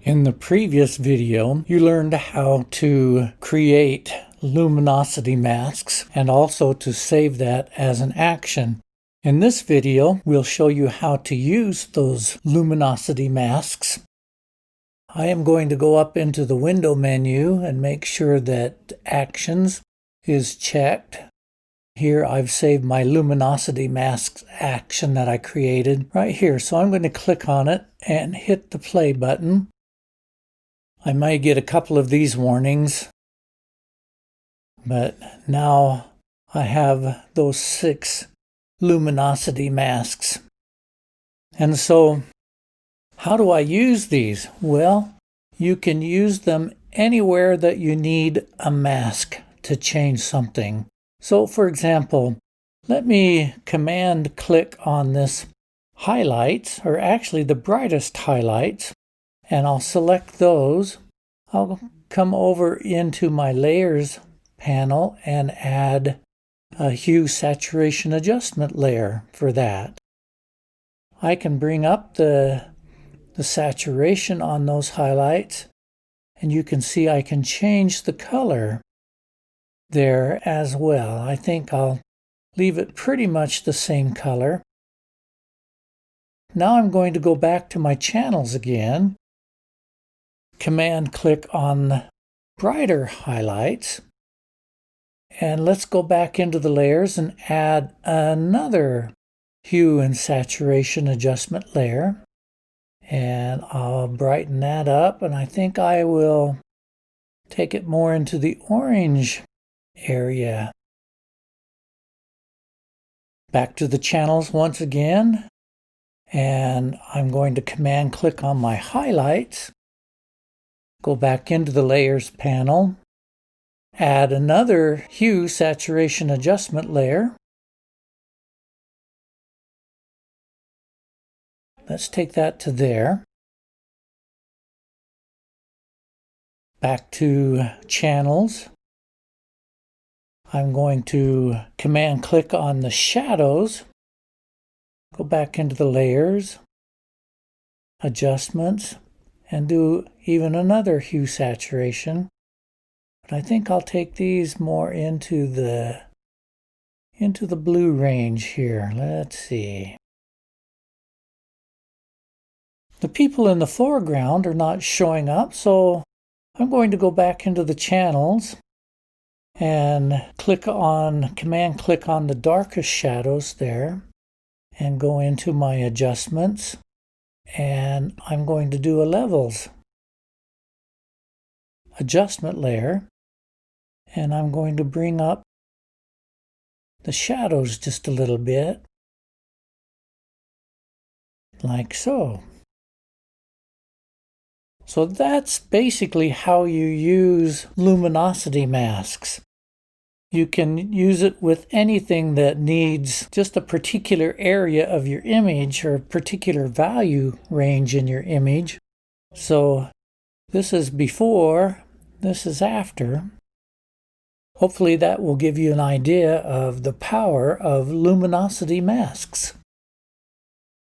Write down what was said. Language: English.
In the previous video, you learned how to create luminosity masks and also to save that as an action. In this video, we'll show you how to use those luminosity masks. I am going to go up into the window menu and make sure that Actions is checked. Here I've saved my luminosity masks action that I created right here. So I'm going to click on it and hit the play button. I may get a couple of these warnings, but now I have those 6 luminosity masks. And so, how do I use these? Well, you can use them anywhere that you need a mask to change something. So, for example, let me command click on this highlights, or actually the brightest highlights, and I'll select those. I'll come over into my layers panel and add a hue saturation adjustment layer for that. I can bring up the saturation on those highlights, and you can see I can change the color there as well. I think I'll leave it pretty much the same color. Now I'm going to go back to my channels again. Command click on brighter highlights. And let's go back into the layers and add another hue and saturation adjustment layer. And I'll brighten that up, and I think I will take it more into the orange area. Back to the channels once again, and I'm going to command click on my highlights. Go back into the layers panel, add another hue saturation adjustment layer. Let's take that to there. Back to channels. I'm going to command click on the shadows. Go back into the layers, adjustments, and do even another hue saturation. But I think I'll take these more into the blue range here. Let's see. The people in the foreground are not showing up, so I'm going to go back into the channels and command click on the darkest shadows there and go into my adjustments, and I'm going to do a levels adjustment layer, and I'm going to bring up the shadows just a little bit, like so. So that's basically how you use luminosity masks. You can use it with anything that needs just a particular area of your image or a particular value range in your image. So this is before, this is after. Hopefully that will give you an idea of the power of luminosity masks.